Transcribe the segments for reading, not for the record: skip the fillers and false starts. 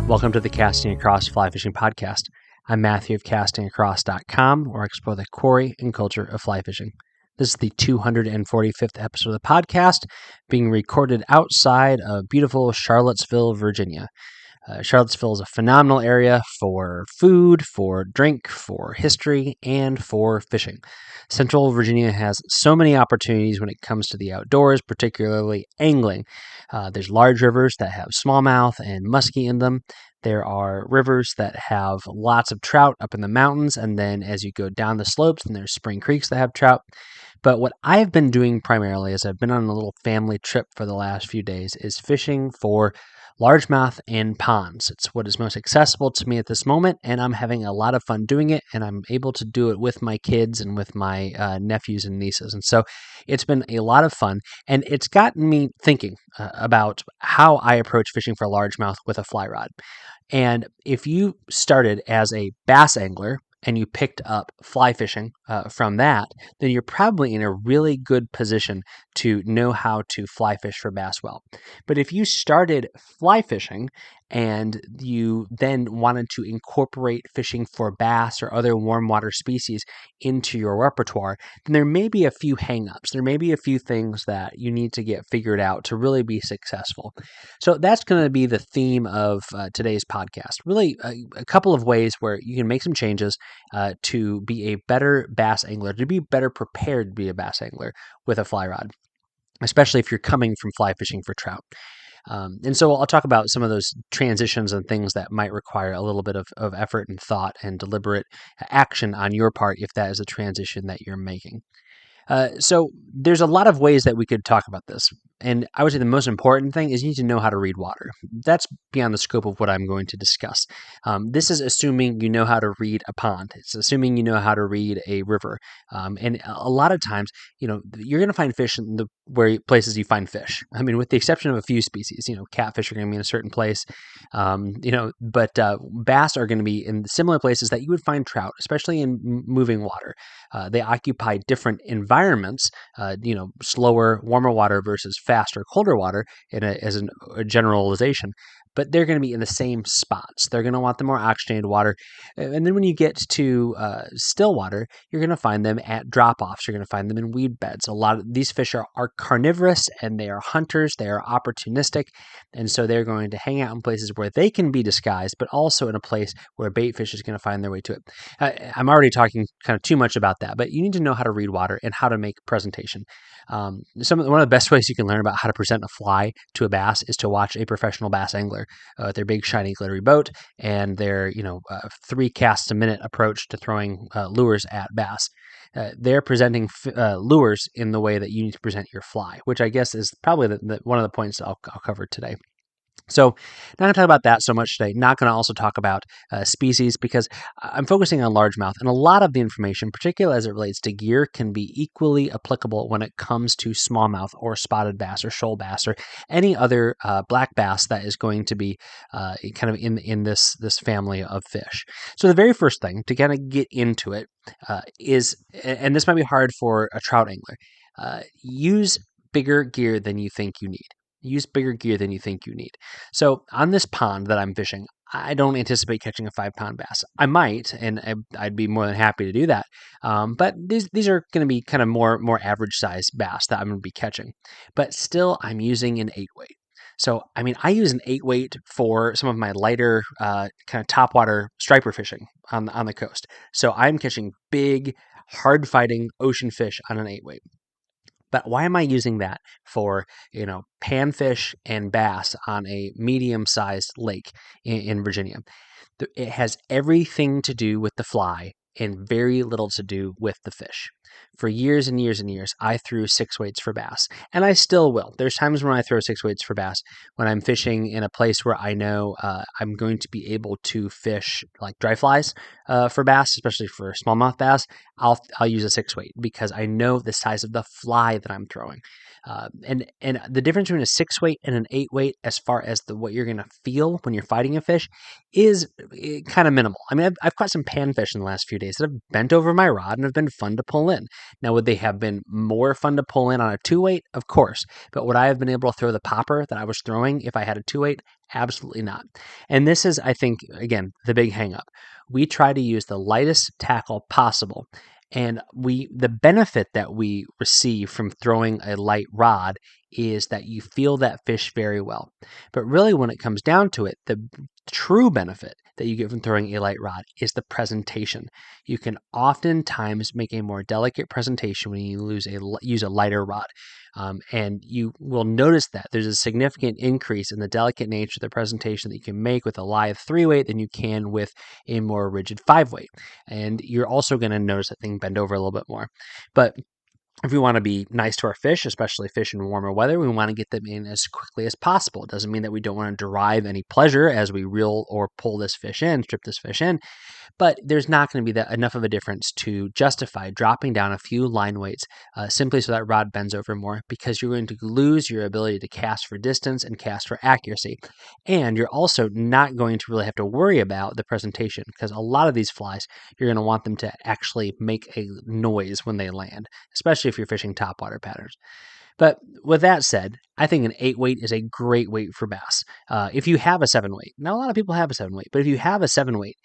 Welcome to the Casting Across Fly Fishing Podcast. I'm Matthew of castingacross.com, where I explore the quarry and culture of fly fishing. This is the 245th episode of the podcast, being recorded outside of beautiful Charlottesville, Virginia. Charlottesville is a phenomenal area for food, for drink, for history, and for fishing. Central Virginia has so many opportunities when it comes to the outdoors, particularly angling. There's large rivers that have smallmouth and muskie in them. There are rivers that have lots of trout up in the mountains, and then as you go down the slopes, then there's spring creeks that have trout. But what I've been doing primarily is I've been on a little family trip for the last few days is fishing for largemouth and ponds. It's what is most accessible to me at this moment, and I'm having a lot of fun doing it, and I'm able to do it with my kids and with my nephews and nieces. And so it's been a lot of fun, and it's gotten me thinking about how I approach fishing for largemouth with a fly rod. And if you started as a bass angler and you picked up fly fishing from that, then you're probably in a really good position to know how to fly fish for bass well. But if you started fly fishing and you then wanted to incorporate fishing for bass or other warm water species into your repertoire, then there may be a few hangups. There may be a few things that you need to get figured out to really be successful. So that's going to be the theme of today's podcast. Really, a couple of ways where you can make some changes to be a better bass angler, to be better prepared to be a bass angler with a fly rod, especially if you're coming from fly fishing for trout. And so I'll talk about some of those transitions and things that might require a little bit of effort and thought and deliberate action on your part if that is a transition that you're making. So there's a lot of ways that we could talk about this. And I would say the most important thing is you need to know how to read water. That's beyond the scope of what I'm going to discuss. This is assuming you know how to read a pond. It's assuming you know how to read a river. And a lot of times, you're going to find fish in the places you find fish. I mean, with the exception of a few species, catfish are going to be in a certain place, but bass are going to be in similar places that you would find trout, especially in moving water. They occupy different environments, slower, warmer water versus faster, colder water as a generalization, but they're going to be in the same spots. They're going to want the more oxygenated water. And then when you get to still water, you're going to find them at drop-offs. You're going to find them in weed beds. A lot of these fish are carnivorous, and they are hunters. They are opportunistic, and so they're going to hang out in places where they can be disguised, but also in a place where bait fish is going to find their way to it. I'm already talking kind of too much about that, but you need to know how to read water and how to make presentation. One of the best ways you can learn about how to present a fly to a bass is to watch a professional bass angler with their big, shiny, glittery boat and their 3 casts a minute approach to throwing lures at bass. They're presenting lures in the way that you need to present your fly, which I guess is probably one of the points I'll cover today. So not going to talk about that so much today. Not going to also talk about species because I'm focusing on largemouth, and a lot of the information, particularly as it relates to gear, can be equally applicable when it comes to smallmouth or spotted bass or shoal bass or any other black bass that is going to be kind of in this family of fish. So the very first thing to kind of get into it is, and this might be hard for a trout angler, use bigger gear than you think you need. Use bigger gear than you think you need. So on this pond that I'm fishing, I don't anticipate catching a 5-pound bass. I might, and I'd be more than happy to do that. But these are going to be kind of more average size bass that I'm going to be catching. But still, I'm using an 8-weight. So, I use an 8-weight for some of my lighter kind of topwater striper fishing on the coast. So I'm catching big, hard-fighting ocean fish on an 8-weight. But why am I using that for, panfish and bass on a medium-sized lake in Virginia? It has everything to do with the fly and very little to do with the fish. For years and years and years, I threw 6 weights for bass, and I still will. There's times when I throw 6 weights for bass when I'm fishing in a place where I know I'm going to be able to fish like dry flies for bass, especially for smallmouth bass. I'll use a 6 weight because I know the size of the fly that I'm throwing. And the difference between a 6 weight and an 8 weight, as far as what you're going to feel when you're fighting a fish, is kind of minimal. I've caught some panfish in the last few days that have bent over my rod and have been fun to pull in. Now, would they have been more fun to pull in on a 2 weight? Of course. But would I have been able to throw the popper that I was throwing if I had a 2 weight? Absolutely not. And this is, I think, again, the big hang up. We try to use the lightest tackle possible. And the benefit that we receive from throwing a light rod is that you feel that fish very well. But really, when it comes down to it, the true benefit that you get from throwing a light rod is the presentation. You can oftentimes make a more delicate presentation when you use a lighter rod. And you will notice that there's a significant increase in the delicate nature of the presentation that you can make with a live 3-weight than you can with a more rigid 5-weight. And you're also going to notice that thing bend over a little bit more. But if we want to be nice to our fish, especially fish in warmer weather, we want to get them in as quickly as possible. It doesn't mean that we don't want to derive any pleasure as we reel or pull this fish in, strip this fish in, but there's not going to be enough of a difference to justify dropping down a few line weights simply so that rod bends over more, because you're going to lose your ability to cast for distance and cast for accuracy. And you're also not going to really have to worry about the presentation, because a lot of these flies, you're going to want them to actually make a noise when they land, especially if you're fishing topwater patterns. But with that said, I think an 8-weight is a great weight for bass. If you have a 7-weight, now a lot of people have a 7-weight, but if you have a 7-weight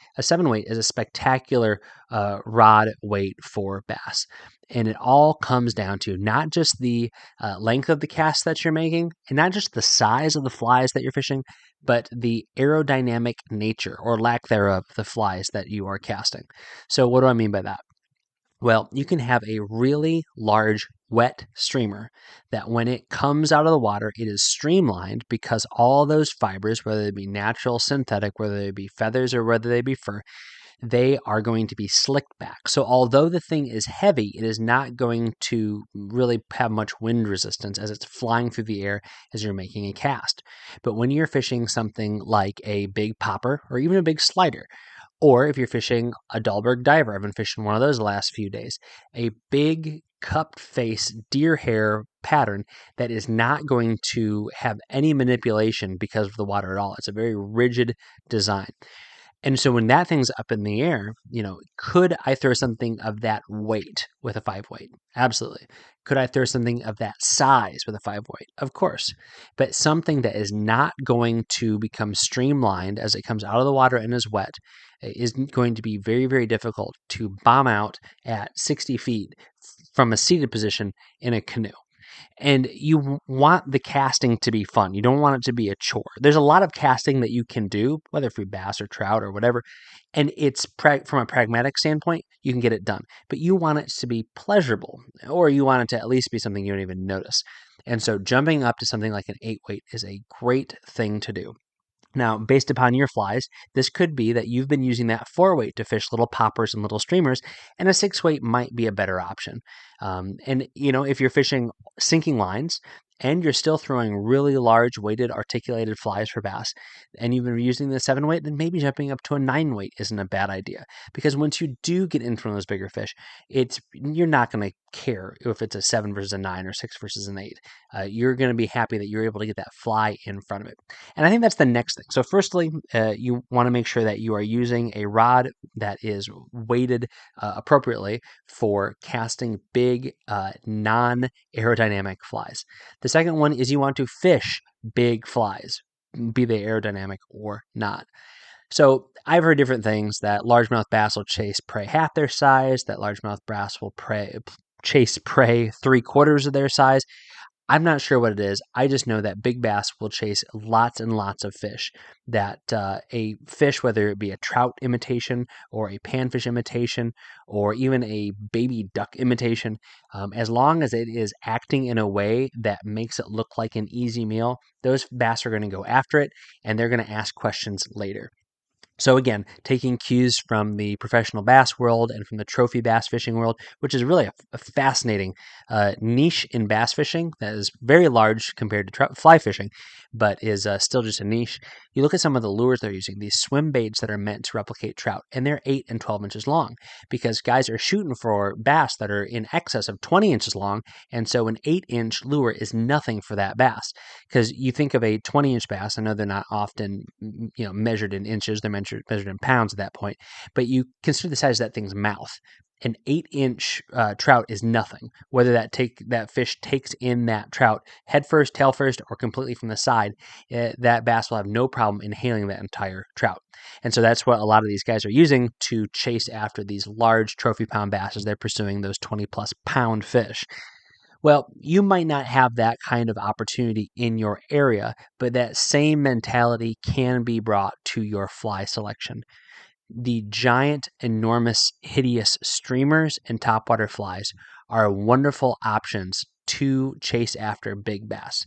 is a spectacular rod weight for bass. And it all comes down to not just the length of the cast that you're making, and not just the size of the flies that you're fishing, but the aerodynamic nature or lack thereof of the flies that you are casting. So what do I mean by that? Well, you can have a really large wet streamer that when it comes out of the water, it is streamlined because all those fibers, whether they be natural, synthetic, whether they be feathers or whether they be fur, they are going to be slicked back. So although the thing is heavy, it is not going to really have much wind resistance as it's flying through the air as you're making a cast. But when you're fishing something like a big popper or even a big slider, or if you're fishing a Dahlberg diver, I've been fishing one of those the last few days, a big cupped face deer hair pattern that is not going to have any manipulation because of the water at all. It's a very rigid design. And so when that thing's up in the air, could I throw something of that weight with a 5-weight? Absolutely. Could I throw something of that size with a 5-weight? Of course. But something that is not going to become streamlined as it comes out of the water and is wet is going to be very, very difficult to bomb out at 60 feet from a seated position in a canoe. And you want the casting to be fun. You don't want it to be a chore. There's a lot of casting that you can do, whether for bass or trout or whatever, and it's from a pragmatic standpoint, you can get it done. But you want it to be pleasurable, or you want it to at least be something you don't even notice. And so jumping up to something like an 8-weight is a great thing to do. Now, based upon your flies, this could be that you've been using that 4-weight to fish little poppers and little streamers, and a 6-weight might be a better option. And if you're fishing sinking lines and you're still throwing really large weighted articulated flies for bass, and you've been using the 7-weight, then maybe jumping up to a 9-weight isn't a bad idea. Because once you do get in front of those bigger fish, you're not going to care if it's a 7 versus a 9 or 6 versus an 8. You're going to be happy that you're able to get that fly in front of it. And I think that's the next thing. So firstly, you want to make sure that you are using a rod that is weighted appropriately for casting big, non-aerodynamic flies. The second one is you want to fish big flies, be they aerodynamic or not. So I've heard different things, that largemouth bass will chase prey half their size, that largemouth bass will chase prey 3/4 of their size. I'm not sure what it is. I just know that big bass will chase lots and lots of fish. That a fish, whether it be a trout imitation or a panfish imitation or even a baby duck imitation, as long as it is acting in a way that makes it look like an easy meal, those bass are going to go after it and they're going to ask questions later. So again, taking cues from the professional bass world and from the trophy bass fishing world, which is really a fascinating niche in bass fishing that is very large compared to fly fishing, but is still just a niche. You look at some of the lures they're using, these swim baits that are meant to replicate trout, and they're 8 and 12 inches long because guys are shooting for bass that are in excess of 20 inches long, and so an 8-inch lure is nothing for that bass. Because you think of a 20-inch bass, I know they're not often measured in inches, they're meant measured in pounds at that point, but you consider the size of that thing's mouth. An 8-inch trout is nothing. Whether that fish takes in that trout head first, tail first, or completely from the side, that bass will have no problem inhaling that entire trout. And so that's what a lot of these guys are using to chase after these large trophy pound bass as they're pursuing those 20+ pound fish. Well, you might not have that kind of opportunity in your area, but that same mentality can be brought to your fly selection. The giant, enormous, hideous streamers and topwater flies are wonderful options to chase after big bass.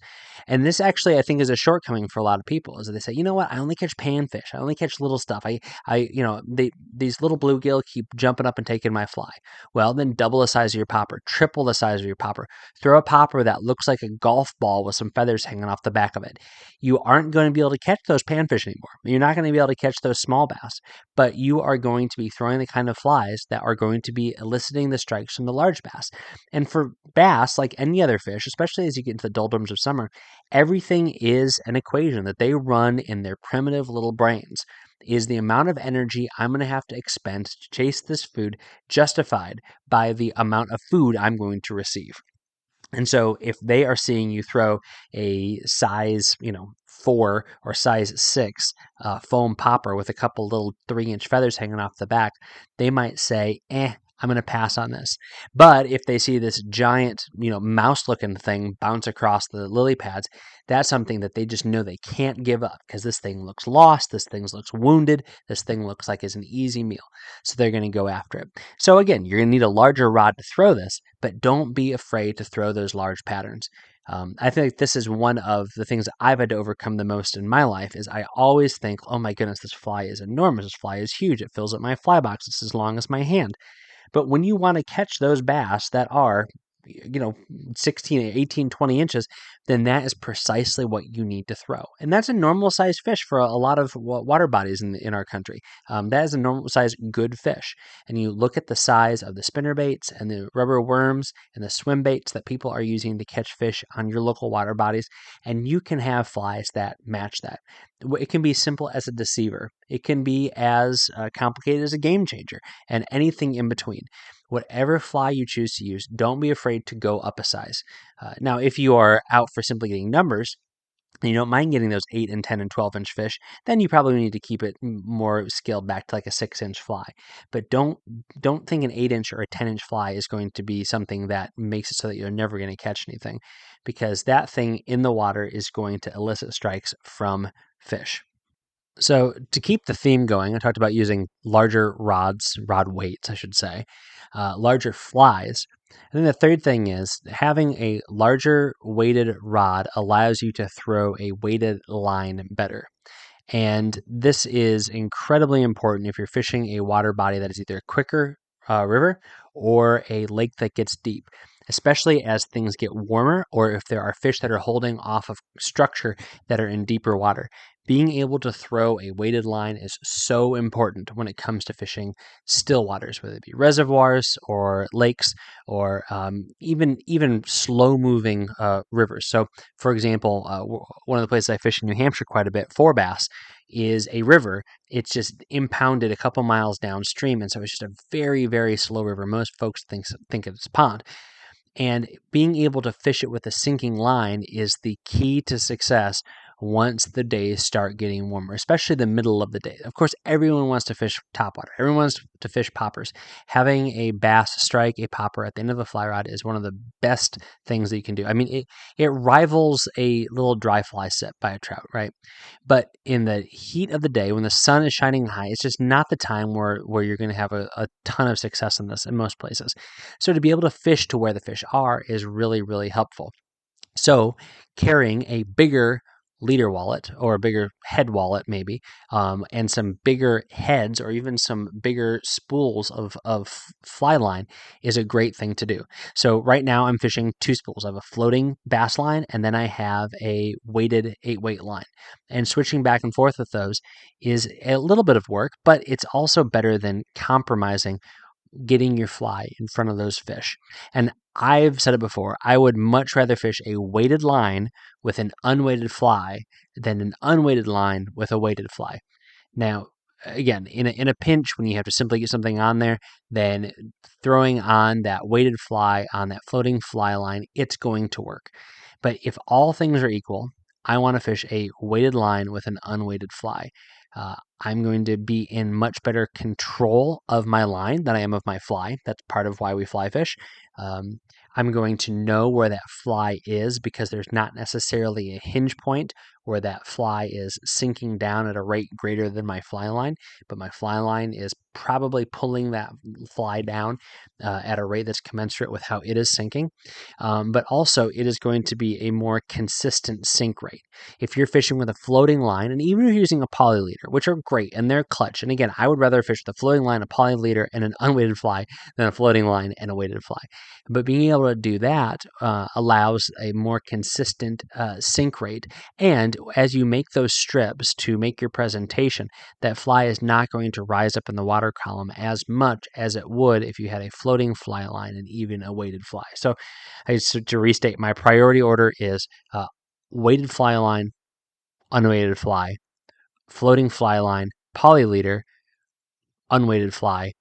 And this actually, I think, is a shortcoming for a lot of people, is that they say, you know what, I only catch panfish. I only catch little stuff. These little bluegill keep jumping up and taking my fly. Well, then double the size of your popper, triple the size of your popper. Throw a popper that looks like a golf ball with some feathers hanging off the back of it. You aren't going to be able to catch those panfish anymore. You're not going to be able to catch those small bass, but you are going to be throwing the kind of flies that are going to be eliciting the strikes from the large bass. And for bass, like any other fish, especially as you get into the doldrums of summer, everything is an equation that they run in their primitive little brains. Is the amount of energy I'm going to have to expend to chase this food justified by the amount of food I'm going to receive? And so if they are seeing you throw a size, 4 or size 6 foam popper with a couple little 3-inch feathers hanging off the back, they might say, I'm going to pass on this. But if they see this giant, mouse-looking thing bounce across the lily pads, that's something that they just know they can't give up because this thing looks lost, this thing looks wounded, this thing looks like it's an easy meal. So they're going to go after it. So again, you're going to need a larger rod to throw this, but don't be afraid to throw those large patterns. I think this is one of the things that I've had to overcome the most in my life is I always think, oh my goodness, this fly is enormous. This fly is huge. It fills up my fly box. It's as long as my hand. But when you want to catch those bass that are, 16, 18, 20 inches, then that is precisely what you need to throw. And that's a normal sized fish for a lot of water bodies in our country. That is a normal sized good fish. And you look at the size of the spinner baits and the rubber worms and the swim baits that people are using to catch fish on your local water bodies, and you can have flies that match that. It can be simple as a deceiver. It can be as complicated as a game changer, and anything in between. Whatever fly you choose to use, don't be afraid to go up a size. Now, if you are out for simply getting numbers, and you don't mind getting those 8 and 10 and 12-inch fish, then you probably need to keep it more scaled back to like a 6-inch fly. But don't think an 8-inch or a 10-inch fly is going to be something that makes it so that you're never going to catch anything, because that thing in the water is going to elicit strikes from fish. So to keep the theme going, I talked about using larger rod weights, I should say, larger flies. And then the third thing is having a larger weighted rod allows you to throw a weighted line better. And this is incredibly important if you're fishing a water body that is either a quicker river or a lake that gets deep, especially as things get warmer or if there are fish that are holding off of structure that are in deeper water. Being able to throw a weighted line is so important when it comes to fishing still waters, whether it be reservoirs or lakes or even slow-moving rivers. So, for example, one of the places I fish in New Hampshire quite a bit for bass is a river. It's just impounded a couple miles downstream, and so it's just a very, very slow river. Most folks think it's a pond. And being able to fish it with a sinking line is the key to success once the days start getting warmer, especially the middle of the day. Of course, everyone wants to fish topwater. Everyone wants to fish poppers. Having a bass strike a popper at the end of a fly rod is one of the best things that you can do. I mean, it rivals a little dry fly set by a trout, right? But in the heat of the day, when the sun is shining high, it's just not the time where you're going to have a ton of success in this in most places. So to be able to fish to where the fish are is really, really helpful. So carrying a bigger leader wallet or a bigger head wallet maybe, and some bigger heads or even some bigger spools of fly line is a great thing to do. So right now I'm fishing 2 spools. I have a floating bass line and then I have a weighted 8-weight line. And switching back and forth with those is a little bit of work, but it's also better than compromising getting your fly in front of those fish. And I've said it before, I would much rather fish a weighted line with an unweighted fly than an unweighted line with a weighted fly. Now, again, in a pinch, when you have to simply get something on there, then throwing on that weighted fly on that floating fly line, it's going to work. But if all things are equal, I want to fish a weighted line with an unweighted fly. I'm going to be in much better control of my line than I am of my fly. That's part of why we fly fish. Um, I'm going to know where that fly is because there's not necessarily a hinge point where that fly is sinking down at a rate greater than my fly line, but my fly line is probably pulling that fly down at a rate that's commensurate with how it is sinking. But also, it is going to be a more consistent sink rate. If you're fishing with a floating line, and even if you're using a poly leader, which are great and they're clutch, and again, I would rather fish with a floating line, a poly leader, and an unweighted fly than a floating line and a weighted fly. But being able to do that allows a more consistent sink rate. And as you make those strips to make your presentation, that fly is not going to rise up in the water column as much as it would if you had a floating fly line and even a weighted fly. So, to restate, my priority order is weighted fly line, unweighted fly, floating fly line, poly leader, unweighted fly,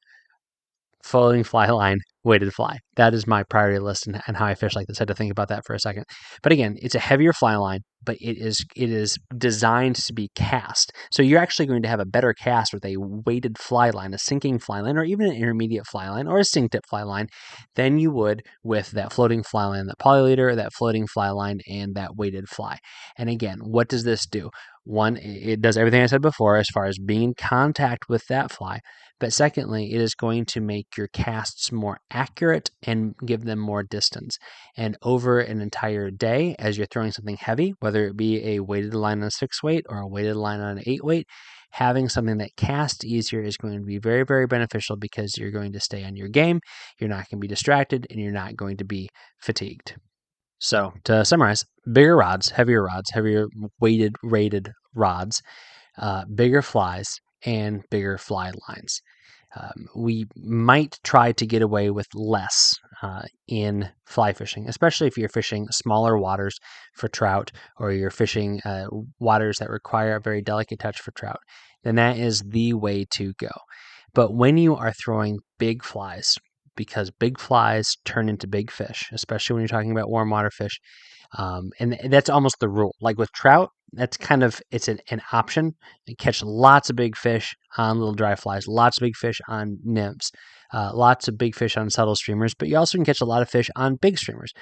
floating fly line, weighted fly. That is my priority list and how I fish like this. I had to think about that for a second. But again, it's a heavier fly line, but it is designed to be cast. So you're actually going to have a better cast with a weighted fly line, a sinking fly line, or even an intermediate fly line, or a sink tip fly line, than you would with that floating fly line, that poly leader, that floating fly line, and that weighted fly. And again, what does this do? One, it does everything I said before as far as being in contact with that fly. But secondly, it is going to make your casts more accurate and give them more distance. And over an entire day, as you're throwing something heavy, whether it be a weighted line on a 6-weight or a weighted line on an 8-weight, having something that casts easier is going to be very, very beneficial because you're going to stay on your game, you're not going to be distracted, and you're not going to be fatigued. So to summarize, bigger rods, heavier weighted, rated rods, bigger flies, and bigger fly lines. We might try to get away with less in fly fishing, especially if you're fishing smaller waters for trout or you're fishing waters that require a very delicate touch for trout. Then that is the way to go. But when you are throwing big flies, because big flies turn into big fish, especially when you're talking about warm water fish, and that's almost the rule. Like with trout, that's kind of it's an option. You catch lots of big fish on little dry flies, lots of big fish on nymphs, lots of big fish on subtle streamers, but you also can catch a lot of fish on big streamers.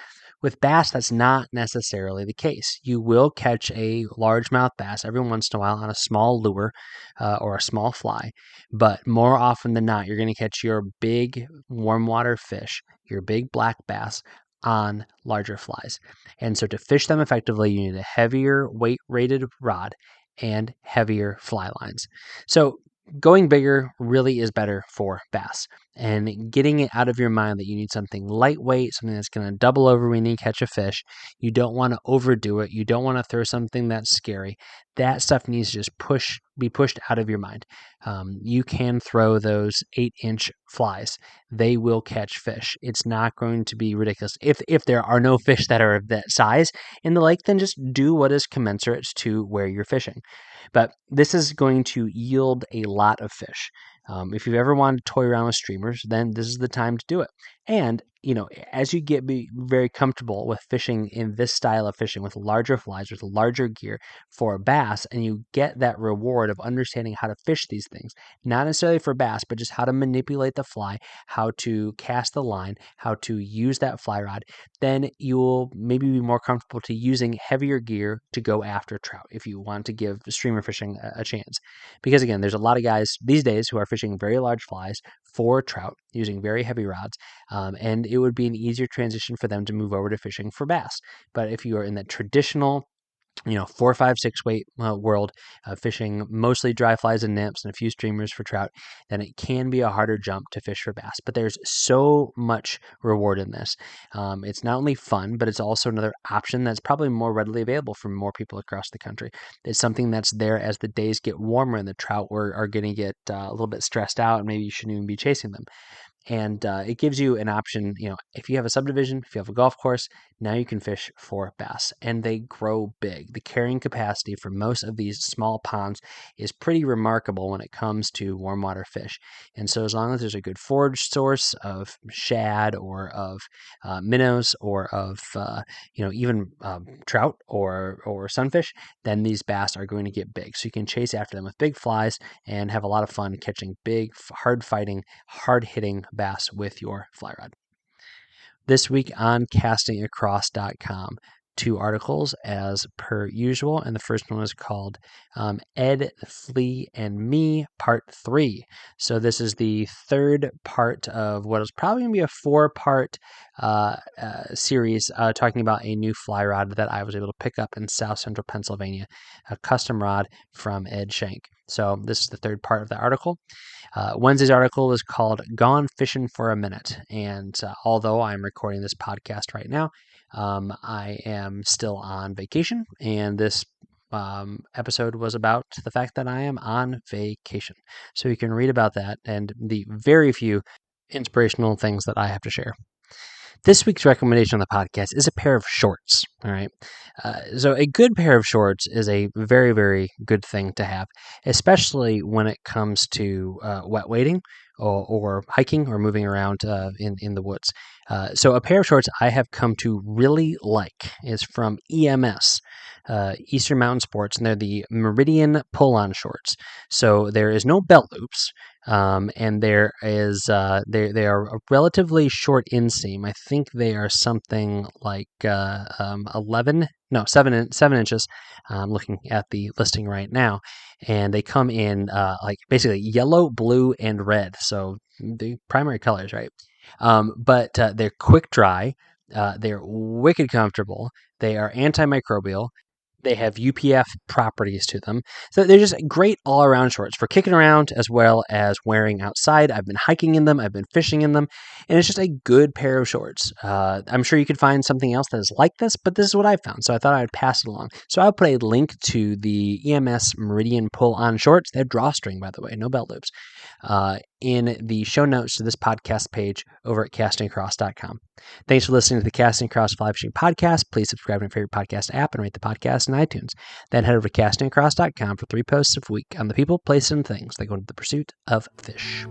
With bass, that's not necessarily the case. You will catch a largemouth bass every once in a while on a small lure or a small fly, but more often than not, you're going to catch your big warm water fish, your big black bass on larger flies. And so to fish them effectively, you need a heavier weight rated rod and heavier fly lines. So going bigger really is better for bass, and getting it out of your mind that you need something lightweight, something that's going to double over when you catch a fish. You don't want to overdo it. You don't want to throw something that's scary. That stuff needs to just be pushed out of your mind. You can throw those 8-inch flies. They will catch fish. It's not going to be ridiculous. If there are no fish that are of that size in the lake, then just do what is commensurate to where you're fishing. But this is going to yield a lot of fish. If you've ever wanted to toy around with streamers, then this is the time to do it. And, as you get very comfortable with fishing in this style of fishing with larger flies, with larger gear for bass, and you get that reward of understanding how to fish these things, not necessarily for bass, but just how to manipulate the fly, how to cast the line, how to use that fly rod, then you'll maybe be more comfortable to using heavier gear to go after trout if you want to give streamer fishing a chance. Because again, there's a lot of guys these days who are fishing very large flies for trout using very heavy rods, and it would be an easier transition for them to move over to fishing for bass. But if you are in that traditional 4, 5, 6-weight world, fishing mostly dry flies and nymphs and a few streamers for trout, then it can be a harder jump to fish for bass. But there's so much reward in this. It's not only fun, but it's also another option that's probably more readily available for more people across the country. It's something that's there as the days get warmer and the trout are going to get a little bit stressed out, and maybe you shouldn't even be chasing them. And it gives you an option, if you have a subdivision, if you have a golf course, now you can fish for bass, and they grow big. The carrying capacity for most of these small ponds is pretty remarkable when it comes to warm water fish. And so as long as there's a good forage source of shad or of minnows or of even trout or sunfish, then these bass are going to get big. So you can chase after them with big flies and have a lot of fun catching big, hard-fighting, hard-hitting bass with your fly rod. This week on castingacross.com, 2 articles as per usual, and the first one is called Ed, Flea, and Me, Part 3. So this is the third part of what is probably going to be a 4-part series talking about a new fly rod that I was able to pick up in South Central Pennsylvania, a custom rod from Ed Shank. So this is the third part of the article. Wednesday's article is called Gone Fishing for a Minute. And although I'm recording this podcast right now, I am still on vacation. And this episode was about the fact that I am on vacation. So you can read about that and the very few inspirational things that I have to share. This week's recommendation on the podcast is a pair of shorts. All right. So a good pair of shorts is a very, very good thing to have, especially when it comes to wet wading or hiking or moving around in the woods. So a pair of shorts I have come to really like is from EMS, Eastern Mountain Sports, and they're the Meridian pull-on shorts. So there is no belt loops. And there is they are a relatively short inseam. I think they are something like 7 inches. I'm looking at the listing right now, and they come in like basically yellow, blue, and red. So the primary colors, right? But they're quick dry. They're wicked comfortable. They are antimicrobial. They have UPF properties to them. So they're just great all-around shorts for kicking around as well as wearing outside. I've been hiking in them. I've been fishing in them. And it's just a good pair of shorts. I'm sure you could find something else that is like this, but this is what I found. So I thought I would pass it along. So I'll put a link to the EMS Meridian pull-on shorts. They're drawstring, by the way, no belt loops, in the show notes to this podcast page over at castingacross.com. Thanks for listening to the Casting Across Fly Fishing Podcast. Please subscribe to your favorite podcast app and rate the podcast in iTunes. Then head over to castingacross.com for 3 posts a week on the people, places, and things that go into the pursuit of fish.